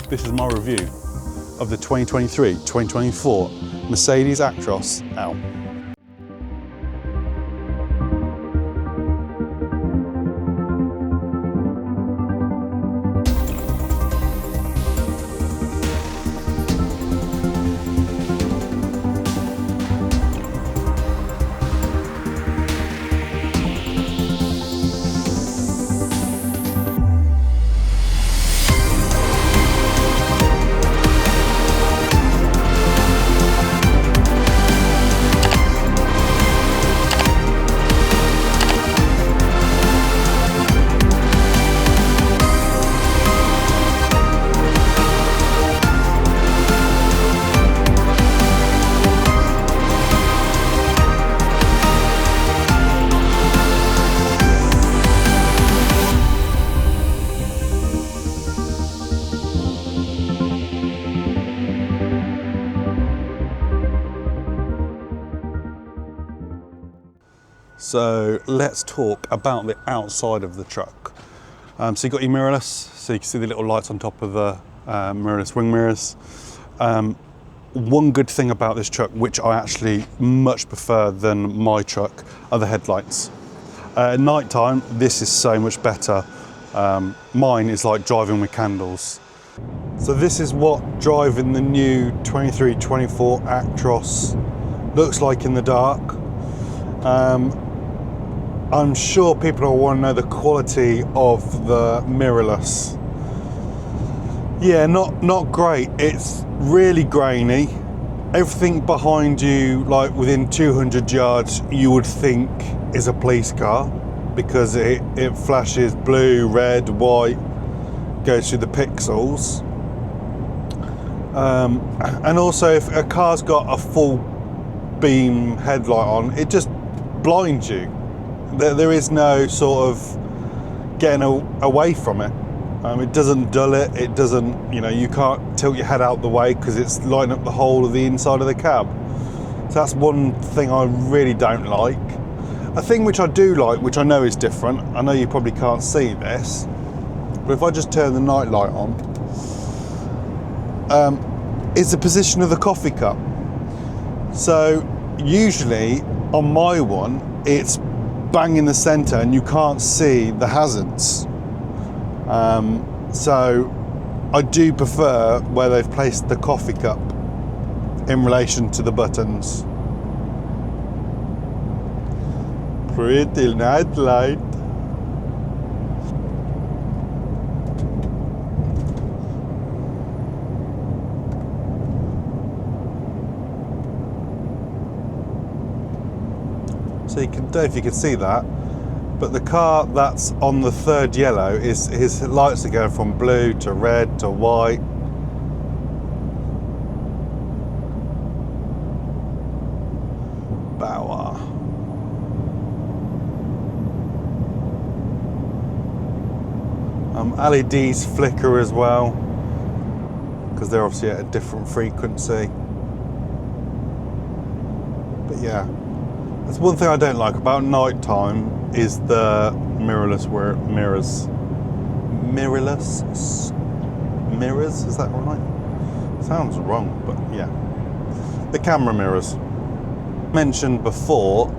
This is my review of the 2023-2024 Mercedes Actros L. So let's talk about the outside of the truck. So you've got your mirrorless, so you can see the little lights on top of the mirrorless wing mirrors. One good thing about this truck, which I actually much prefer than my truck, are the headlights. At night time, this is so much better. Mine is like driving with candles. So this is what driving the new 23-24 Actros looks like in the dark. I'm sure people will want to know the quality of the mirrorless. Yeah, not great. It's really grainy. Everything behind you, like within 200 yards, you would think is a police car because it flashes blue, red, white, goes through the pixels. And also, if a car's got a full beam headlight on, it just blinds you. There is no sort of getting away from it. It doesn't dull it. It doesn't, you can't tilt your head out the way because it's lighting up the whole of the inside of the cab. So that's one thing I really don't like. A thing which I do like, which I know is different, I know you probably can't see this, but if I just turn the night light on, is the position of the coffee cup. So usually on my one, it's bang in the center and you can't see the hazards. So I do prefer where they've placed the coffee cup in relation to the buttons. Pretty night light. So you can, don't know if you can see that, but the car that's on the third yellow his lights are going from blue to red to white. Bower. LEDs flicker as well because they're obviously at a different frequency. But yeah. That's one thing I don't like about night time is the mirrorless mirrors. Mirrors, is that right? Sounds wrong, but yeah. The camera mirrors. Mentioned before,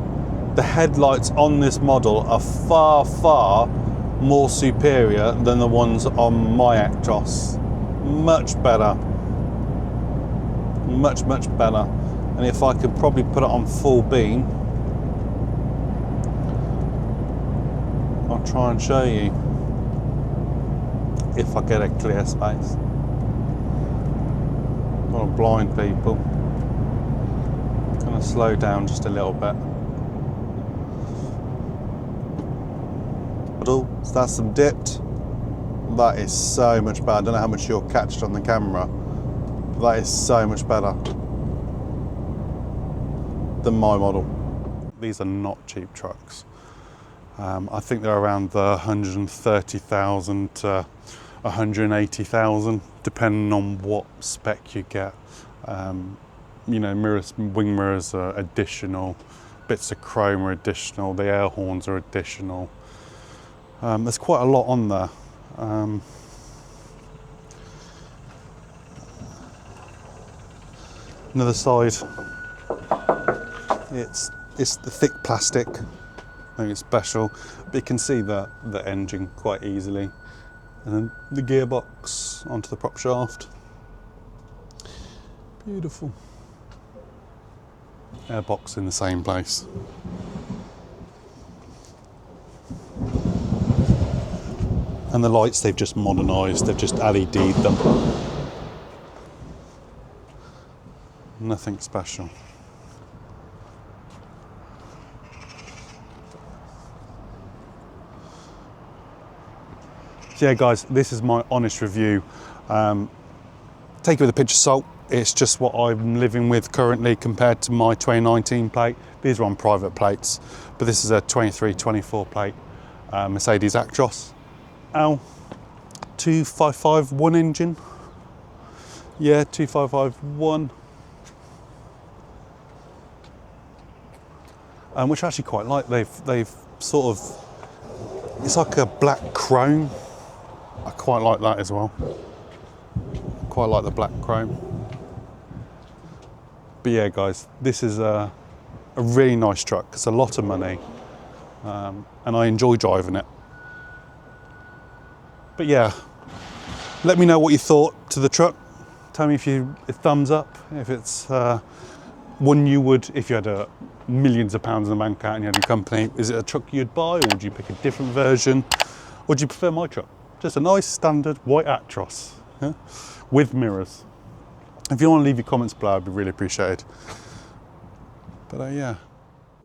the headlights on this model are far, far more superior than the ones on my Actros. Much better. Much, much better. And if I could probably put it on full beam, I'll try and show you if I get a clear space. I want to blind people. I'm going to slow down just a little bit. So that's some dipped. That is so much better. I don't know how much you'll catch on the camera, but that is so much better than my model. These are not cheap trucks. I think they're around the 130,000 to 180,000, depending on what spec you get. Mirrors, wing mirrors are additional, bits of chrome are additional, the air horns are additional. There's quite a lot on there. Another side, it's the thick plastic. I think it's special, but you can see the engine quite easily. And then the gearbox onto the prop shaft. Beautiful. Airbox in the same place. And the lights they've just modernised, they've just LED'd them. Nothing special. So yeah guys, this is my honest review. Take it with a pinch of salt. It's just what I'm living with currently compared to my 2019 plate. These are on private plates, but this is a 23-24 plate Mercedes Actros. L2551 engine. Yeah, 2551. Which I actually quite like. They've sort of, it's like a black chrome. I quite like that as well. Quite like the black chrome. But yeah guys, this is a really nice truck. It's a lot of money, and I enjoy driving it. But yeah, let me know what you thought to the truck. Tell me if thumbs up, if it's one you would, if you had millions of pounds in the bank account and you had your company, is it a truck you'd buy, or would you pick a different version? Or do you prefer my truck? Just a nice standard white Actros, yeah? With mirrors. If you want to leave your comments below, I'd be really appreciated. But yeah.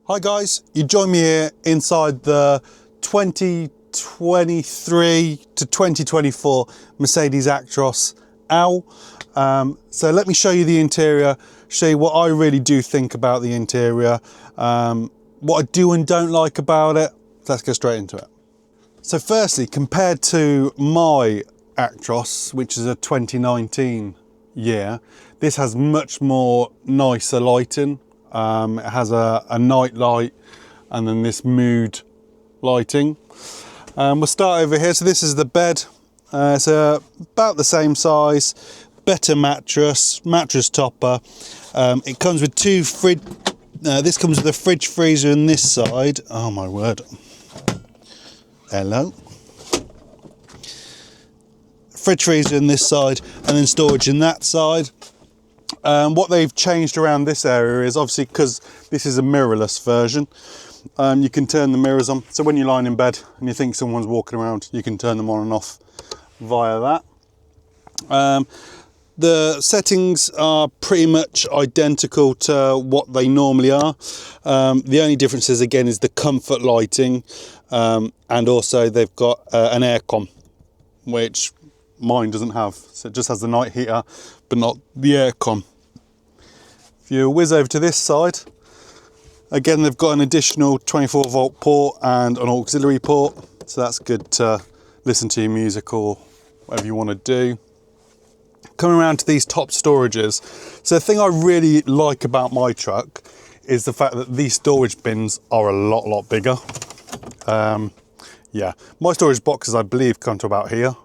Hi guys, you join me here inside the 2023 to 2024 Mercedes Actros L. So let me show you the interior, show you what I really do think about the interior, what I do and don't like about it. Let's go straight into it. So firstly, compared to my Actros, which is a 2019 year, this has much more nicer lighting. It has a night light and then this mood lighting. We'll start over here. So this is the bed. It's about the same size, better mattress topper. It comes with two fridge. This comes with a fridge freezer on this side. Oh my word. Hello. Fridge freezer on this side and then storage in that side. What they've changed around this area is obviously because this is a mirrorless version, you can turn the mirrors on. So when you're lying in bed and you think someone's walking around, you can turn them on and off via that. The settings are pretty much identical to what they normally are. The only difference is, again, is the comfort lighting, and also they've got an aircon, which mine doesn't have. So it just has the night heater, but not the aircon. If you whiz over to this side, again, they've got an additional 24-volt port and an auxiliary port. So that's good to listen to your music or whatever you want to do. Coming around to these top storages. So the thing I really like about my truck is the fact that these storage bins are a lot bigger. Yeah, my storage boxes, I believe, come to about here.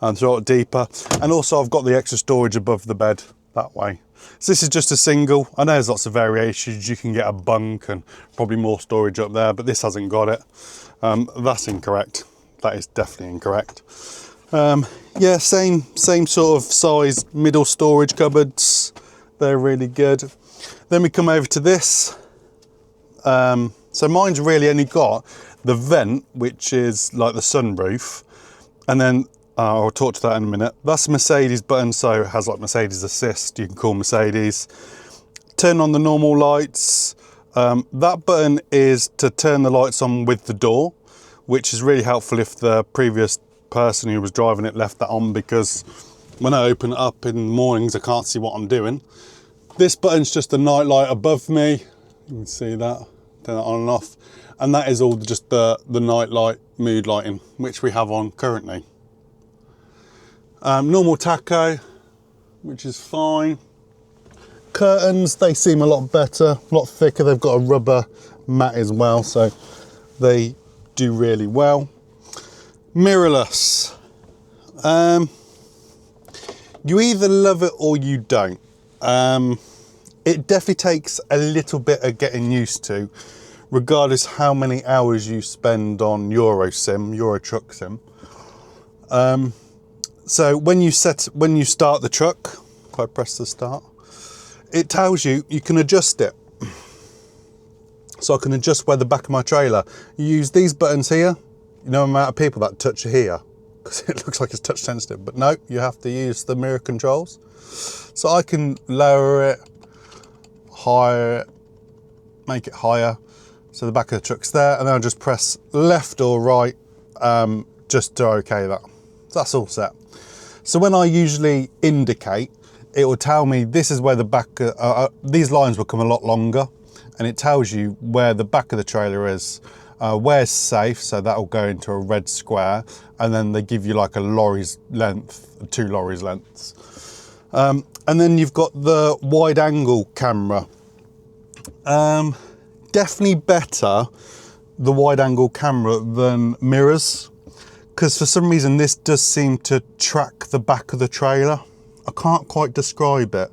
And so a lot deeper. And also I've got the extra storage above the bed that way. So this is just a single. I know there's lots of variations. You can get a bunk and probably more storage up there, but this hasn't got it. That's incorrect. That is definitely incorrect. Yeah, same sort of size middle storage cupboards. They're really good. Then we come over to this. So mine's really only got the vent, which is like the sunroof, and then I'll talk to that in a minute. That's a Mercedes button, so it has like Mercedes assist. You can call Mercedes. Turn on the normal lights. That button is to turn the lights on with the door, which is really helpful if the previous person who was driving it left that on, because when I open it up in the mornings I can't see what I'm doing. This button's just a night light above me. You can see that. Turn that on and off. And that is all just the night light mood lighting, which we have on currently. Normal tacho, which is fine. Curtains, they seem a lot better, a lot thicker. They've got a rubber mat as well, so they do really well. Mirrorless. You either love it or you don't. It definitely takes a little bit of getting used to, regardless how many hours you spend on Euro Truck Sim. So when you start the truck, if I press the start, it tells you can adjust it. So I can adjust where the back of my trailer. You use these buttons here. You know the amount of people that touch here, because it looks like it's touch sensitive, but no, you have to use the mirror controls. So I can lower it, higher it, make it higher. So the back of the truck's there, and then I'll just press left or right just to okay that. So that's all set. So when I usually indicate, it will tell me this is where the back, these lines will come a lot longer, and it tells you where the back of the trailer is, where's safe, so that will go into a red square, and then they give you like a lorry's length, 2 lorries lengths. And then you've got the wide angle camera. Definitely better, the wide angle camera, than mirrors, because for some reason this does seem to track the back of the trailer. I can't quite describe it,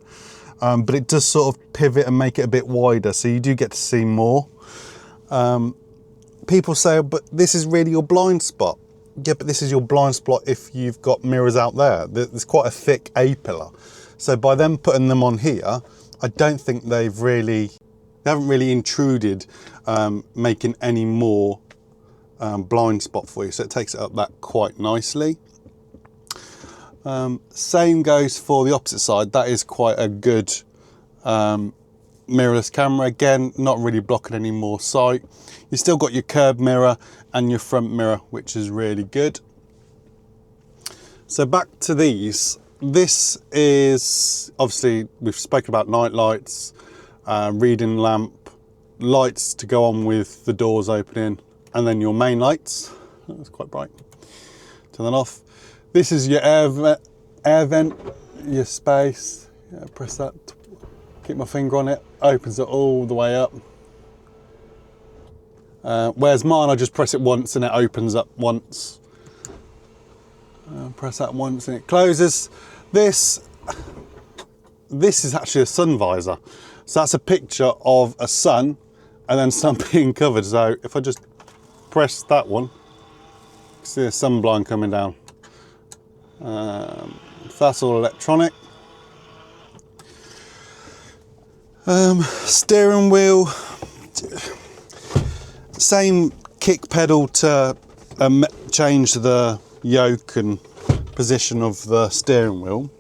but it does sort of pivot and make it a bit wider, so you do get to see more. People say, but this is really your blind spot. Yeah, but this is your blind spot if you've got mirrors out there. There's quite a thick A-pillar. So by them putting them on here, I don't think they haven't really intruded, making any more blind spot for you. So it takes it up that quite nicely. Same goes for the opposite side. That is quite a good mirrorless camera. Again, not really blocking any more sight. You still got your curb mirror and your front mirror, which is really good. So back to these. This is, obviously, we've spoken about night lights, reading lamp, lights to go on with the doors opening, and then your main lights. Oh, that's quite bright. Turn that off. This is your air vent, your space. Yeah, press that, keep my finger on it, opens it all the way up. Whereas mine, I just press it once and it opens up once. Press that once and it closes. This is actually a sun visor. So that's a picture of a sun and then sun being covered. So if I just press that one, you can see a sun blind coming down. So that's all electronic. Steering wheel, same kick pedal to change the yoke and position of the steering wheel.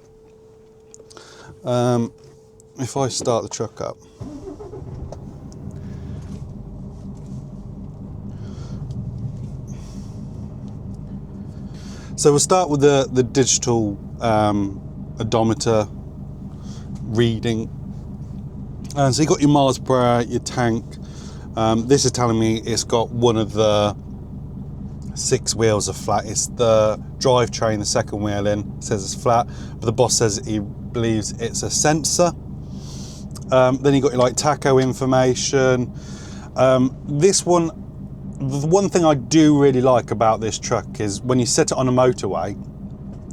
If I start the truck up, so we'll start with the digital odometer reading. So you've got your miles per hour, your tank. This is telling me it's got one of the 6 wheels are flat. It's the drivetrain, the second wheel in, says it's flat, but the boss says he believes it's a sensor. Then you've got your like tacho information. This one, the one thing I do really like about this truck is when you set it on a motorway,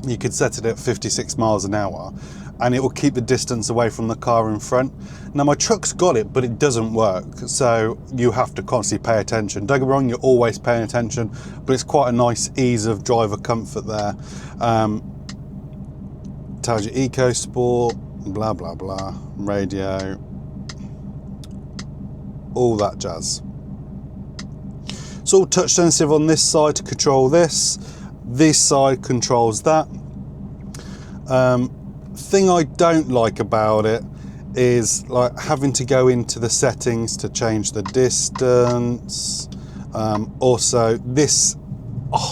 you could set it at 56 miles an hour and it will keep the distance away from the car in front. Now my truck's got it, but it doesn't work. So you have to constantly pay attention. Don't get me wrong, you're always paying attention, but it's quite a nice ease of driver comfort there. Tells you Eco Sport, blah, blah, blah, radio, all that jazz. It's all touch sensitive on this side to control this. This side controls that. Thing I don't like about it is like having to go into the settings to change the distance. Also this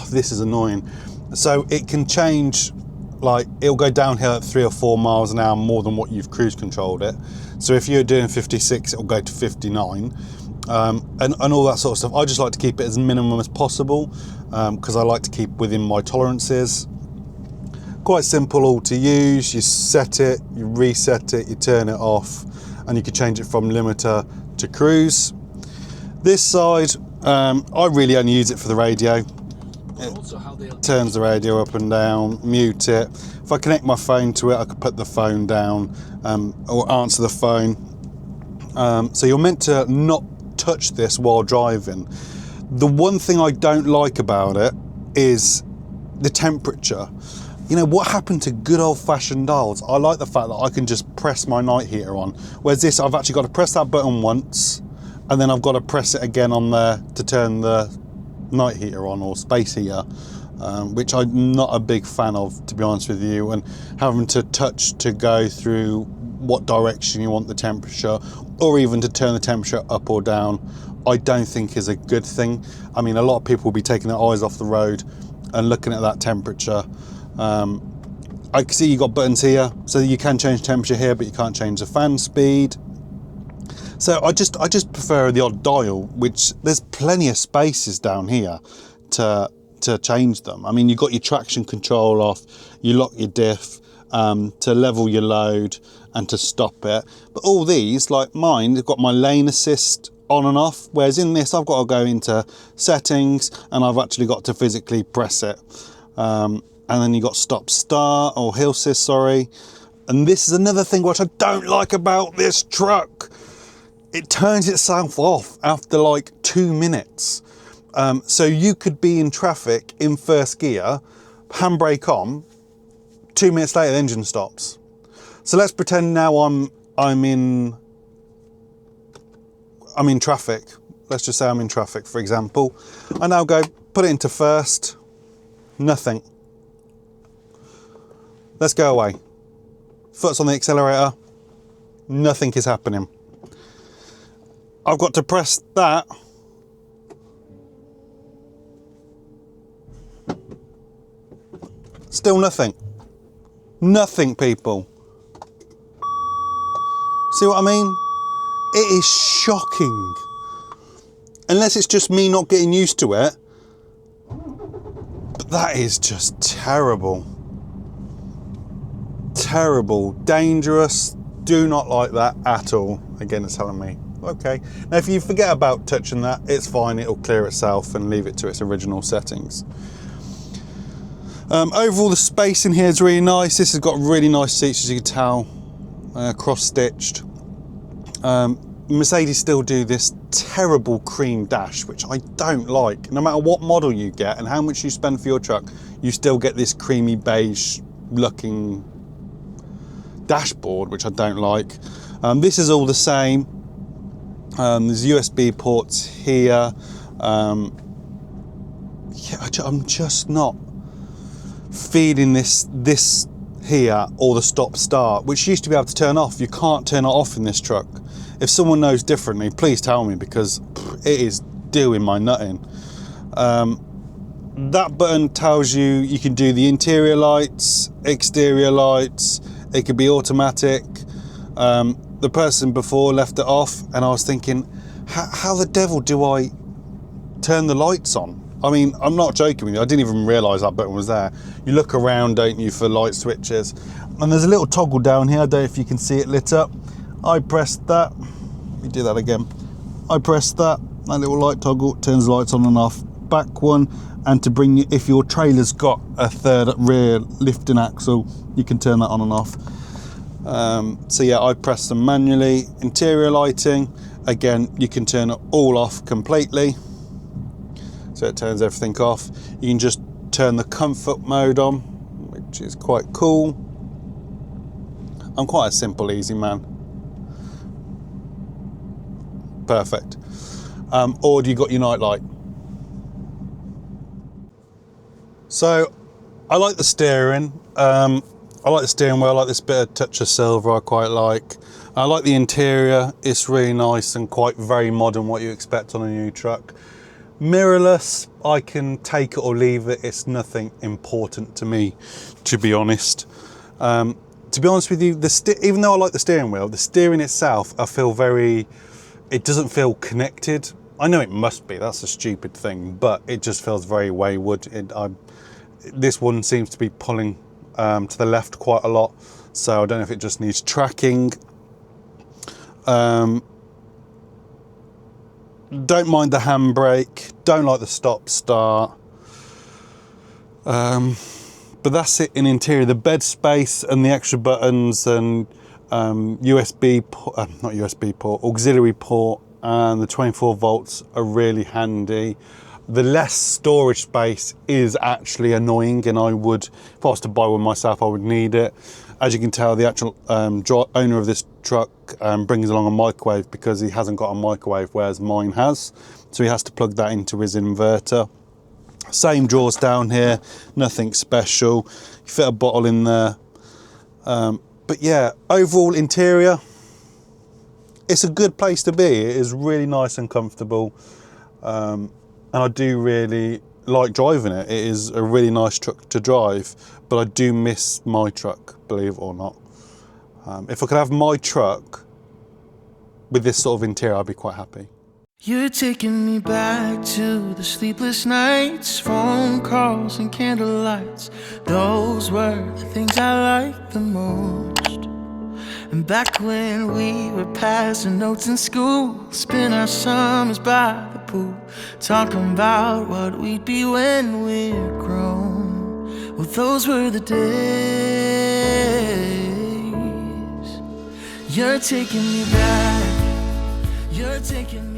is annoying. So it can change, like it'll go downhill at 3 or 4 miles an hour more than what you've cruise controlled it. So if you're doing 56, it'll go to 59. And all that sort of stuff. I just like to keep it as minimum as possible because I like to keep within my tolerances. Quite simple all to use. You set it, you reset it, you turn it off, and you can change it from limiter to cruise. This side, I really only use it for the radio. It turns the radio up and down, mute it. If I connect my phone to it, I could put the phone down or answer the phone. So you're meant to not touch this while driving. The one thing I don't like about it is the temperature. You know, what happened to good old-fashioned dials? I like the fact that I can just press my night heater on. Whereas this, I've actually got to press that button once, and then I've got to press it again on there to turn the night heater on, or space heater, which I'm not a big fan of, to be honest with you, and having to touch to go through what direction you want the temperature, or even to turn the temperature up or down, I don't think is a good thing. I mean, a lot of people will be taking their eyes off the road and looking at that temperature. I can see you got buttons here, so you can change temperature here, but you can't change the fan speed. So I just prefer the odd dial, which there's plenty of spaces down here to change them. I mean, you've got your traction control off, you lock your diff, to level your load and to stop it. But all these, like mine, they've got my lane assist on and off, whereas in this I've got to go into settings and I've actually got to physically press it. And then you got stop start, or hill assist, sorry. And this is another thing which I don't like about this truck. It turns itself off after like 2 minutes. So you could be in traffic in first gear, handbrake on, 2 minutes later the engine stops. So let's pretend now I'm in traffic. Let's just say I'm in traffic, for example. I now go, put it into first, nothing. Let's go away. Foot's on the accelerator, nothing is happening. I've got to press that. Still nothing. Nothing, people. See what I mean? It is shocking. Unless it's just me not getting used to it. But that is just terrible. Terrible, dangerous, do not like that at all. Again, it's telling me, okay. Now, if you forget about touching that, it's fine, it'll clear itself and leave it to its original settings. Overall, the space in here is really nice. This has got really nice seats, as you can tell, cross-stitched. Mercedes still do this terrible cream dash, which I don't like. No matter what model you get and how much you spend for your truck, you still get this creamy beige looking dashboard, which I don't like. This is all the same. There's USB ports here. Yeah, I'm just not feeling this here, or the stop start, which used to be able to turn off. You can't turn it off in this truck. If someone knows differently, please tell me, because it is doing my nutting. That button tells you can do the interior lights, exterior lights. It could be automatic. The person before left it off, and I was thinking, how the devil do I turn the lights on? I mean, I'm not joking with you. I didn't even realise that button was there. You look around, don't you, for light switches. And there's a little toggle down here. I don't know if you can see it lit up. I pressed that. Let me do that again. I pressed that. That little light toggle turns the lights on and off. Back one, and to bring you, if your trailer's got a third rear lifting axle, you can turn that on and off. So yeah, I pressed them manually. Interior lighting, again, you can turn it all off completely. So it turns everything off. You can just turn the comfort mode on, which is quite cool. I'm quite a simple, easy man. Perfect. Or do you got your night light? So I like the steering. I like the steering wheel. I like this bit of touch of silver. I quite like. I like the interior. It's really nice and quite very modern, what you expect on a new truck. Mirrorless, I can take it or leave it. It's nothing important to me, to be honest. To be honest with you, even though I like the steering wheel, the steering itself, I feel it doesn't feel connected. I know it must be, that's a stupid thing, but it just feels very wayward. This one seems to be pulling to the left quite a lot, so I don't know if it just needs tracking. Don't mind the handbrake, don't like the stop start. But that's it in interior. The bed space and the extra buttons and USB not USB port, auxiliary port, and the 24 volts are really handy. The less storage space is actually annoying, and I would, if I was to buy one myself, I would need it. As you can tell, the actual owner of this truck brings along a microwave because he hasn't got a microwave, whereas mine has. So he has to plug that into his inverter. Same drawers down here, nothing special. You fit a bottle in there. But yeah, overall interior, it's a good place to be. It is really nice and comfortable. And I do really like driving it. It is a really nice truck to drive, but I do miss my truck, believe it or not. If I could have my truck with this sort of interior, I'd be quite happy. You're taking me back to the sleepless nights, phone calls and candlelights. Those were the things I liked the most. And back when we were passing notes in school, spend our summers by the pool, talking about what we'd be when we're grown. Well, those were the days. You're taking me back. You're taking me